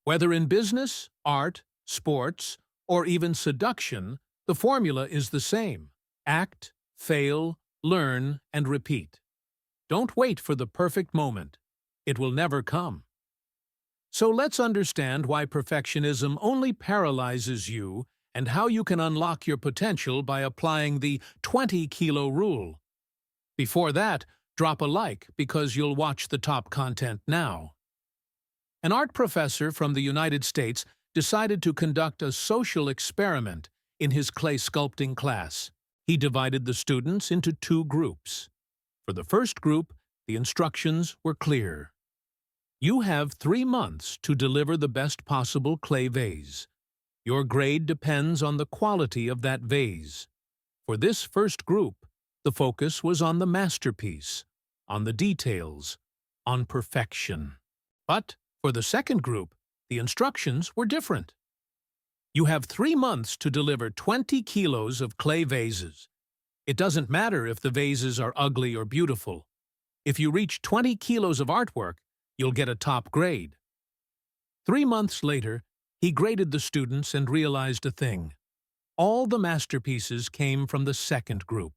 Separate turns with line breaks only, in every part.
Whether in business, art, sports, or even seduction, the formula is the same. Act, fail, learn, and repeat. Don't wait for the perfect moment. It will never come. So let's understand why perfectionism only paralyzes you and how you can unlock your potential by applying the 20-kilo rule. Before that, drop a like because you'll watch the top content now. An art professor from the United States decided to conduct a social experiment in his clay sculpting class. He divided the students into two groups. For the first group, the instructions were clear. You have 3 months to deliver the best possible clay vase. Your grade depends on the quality of that vase. For this first group, the focus was on the masterpiece, on the details, on perfection. But for the second group, the instructions were different. You have 3 months to deliver 20 kilos of clay vases. It doesn't matter if the vases are ugly or beautiful. If you reach 20 kilos of artwork, you'll get a top grade. 3 months later, he graded the students and realized a thing. All the masterpieces came from the second group.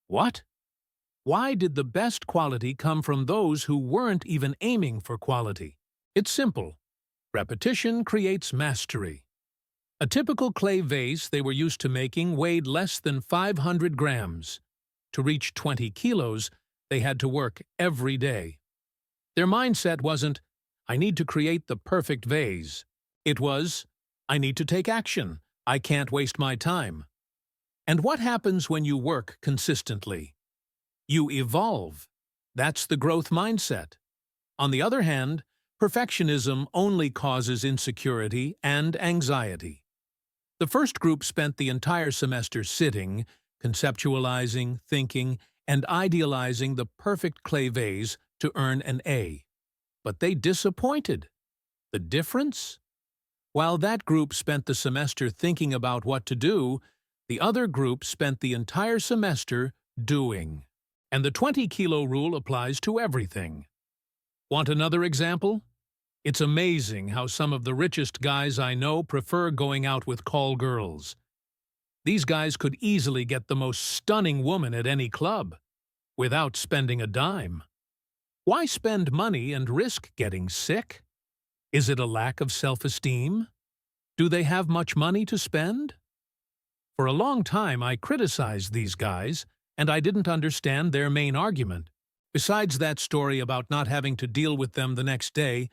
What? Why did the best quality come from those who weren't even aiming for quality? It's simple. Repetition creates mastery. A typical clay vase they were used to making weighed less than 500 grams. To reach 20 kilos, they had to work every day. Their mindset wasn't, I need to create the perfect vase. It was, I need to take action. I can't waste my time. And what happens when you work consistently? You evolve. That's the growth mindset. On the other hand, perfectionism only causes insecurity and anxiety. The first group spent the entire semester sitting, conceptualizing, thinking, and idealizing the perfect clay vase to earn an A. But they disappointed. The difference? While that group spent the semester thinking about what to do, the other group spent the entire semester doing. And the 20-kilo rule applies to everything. Want another example? It's amazing how some of the richest guys I know prefer going out with call girls. These guys could easily get the most stunning woman at any club, without spending a dime. Why spend money and risk getting sick? Is it a lack of self-esteem? Do they have much money to spend? For a long time I criticized these guys, and I didn't understand their main argument. Besides that story about not having to deal with them the next day,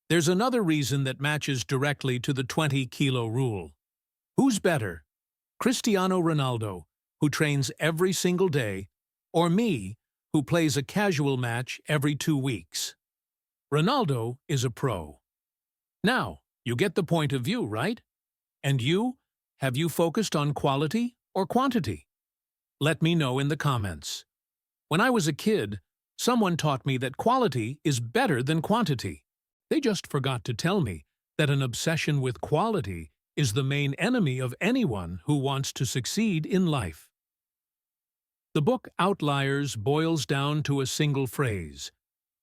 there's another reason that matches directly to the 20-kilo rule. Who's better? Cristiano Ronaldo, who trains every single day, or me, who plays a casual match every 2 weeks? Ronaldo is a pro. Now, you get the point of view, right? And you? Have you focused on quality or quantity? Let me know in the comments. When I was a kid, someone taught me that quality is better than quantity. They just forgot to tell me that an obsession with quality is the main enemy of anyone who wants to succeed in life. The book Outliers boils down to a single phrase: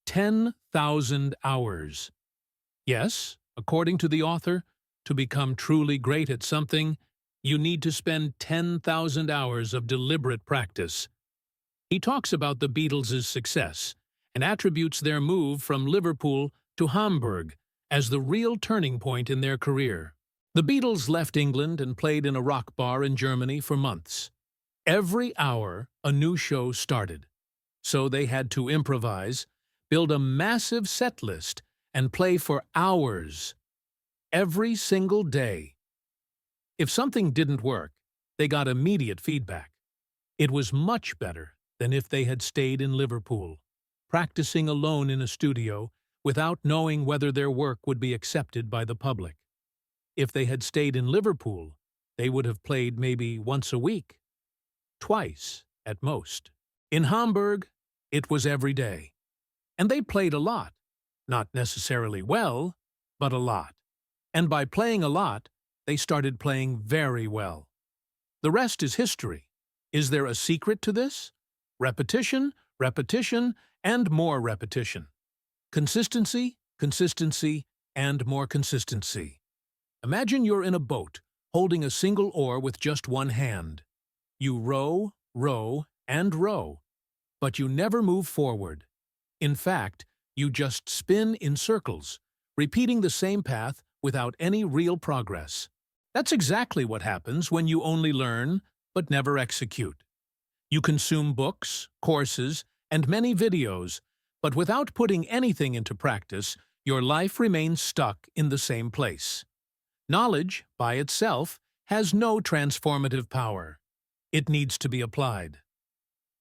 10,000 hours. Yes, according to the author, to become truly great at something, you need to spend 10,000 hours of deliberate practice. He talks about the Beatles' success and attributes their move from Liverpool to Hamburg as the real turning point in their career. The Beatles left England and played in a rock bar in Germany for months. Every hour, a new show started. So they had to improvise, build a massive set list, and play for hours. Every single day. If something didn't work, they got immediate feedback. It was much better than if they had stayed in Liverpool, practicing alone in a studio without knowing whether their work would be accepted by the public. If they had stayed in Liverpool, they would have played maybe once a week, twice at most. In Hamburg, it was every day. And they played a lot. Not necessarily well, but a lot. And by playing a lot, they started playing very well. The rest is history. Is there a secret to this? Repetition, repetition, and more repetition. Consistency, consistency, and more consistency. Imagine you're in a boat, holding a single oar with just one hand. You row, row, and row, but you never move forward. In fact, you just spin in circles, repeating the same path without any real progress. That's exactly what happens when you only learn but never execute. You consume books, courses, and many videos, but without putting anything into practice, your life remains stuck in the same place. Knowledge, by itself, has no transformative power. It needs to be applied.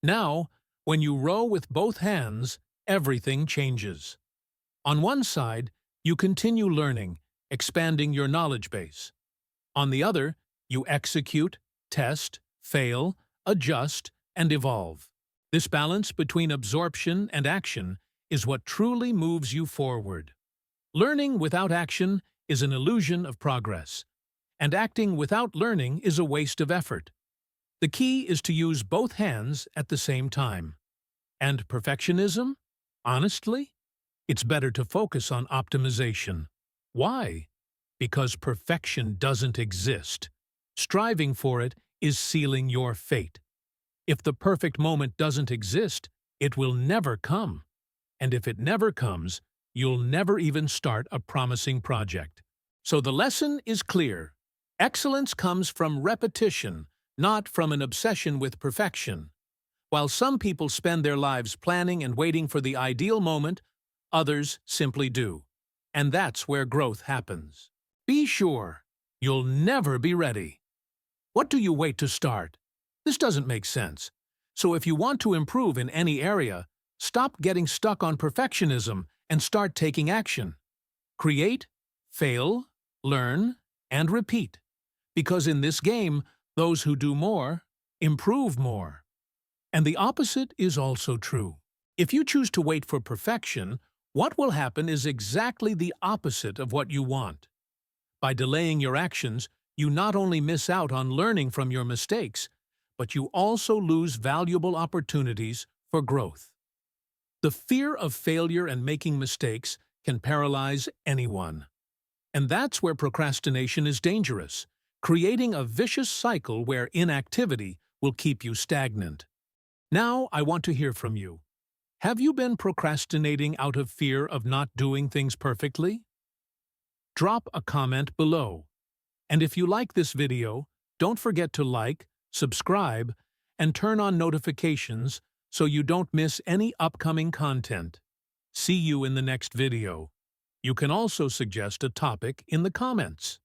Now, when you row with both hands, everything changes. On one side, you continue learning, expanding your knowledge base. On the other, you execute, test, fail, adjust, and evolve. This balance between absorption and action is what truly moves you forward. Learning without action is an illusion of progress, and acting without learning is a waste of effort. The key is to use both hands at the same time. And perfectionism? Honestly, it's better to focus on optimization. Why? Because perfection doesn't exist. Striving for it is sealing your fate. If the perfect moment doesn't exist, it will never come. And if it never comes, you'll never even start a promising project. So the lesson is clear. Excellence comes from repetition, not from an obsession with perfection. While some people spend their lives planning and waiting for the ideal moment, others simply do. And that's where growth happens. Be sure, you'll never be ready. What do you wait to start? This doesn't make sense. So if you want to improve in any area, stop getting stuck on perfectionism and start taking action. Create, fail, learn, and repeat. Because in this game, those who do more, improve more. And the opposite is also true. If you choose to wait for perfection, what will happen is exactly the opposite of what you want. By delaying your actions, you not only miss out on learning from your mistakes, but you also lose valuable opportunities for growth. The fear of failure and making mistakes can paralyze anyone. And that's where procrastination is dangerous, creating a vicious cycle where inactivity will keep you stagnant. Now, I want to hear from you. Have you been procrastinating out of fear of not doing things perfectly? Drop a comment below. And if you like this video, don't forget to like, subscribe, and turn on notifications so you don't miss any upcoming content. See you in the next video. You can also suggest a topic in the comments.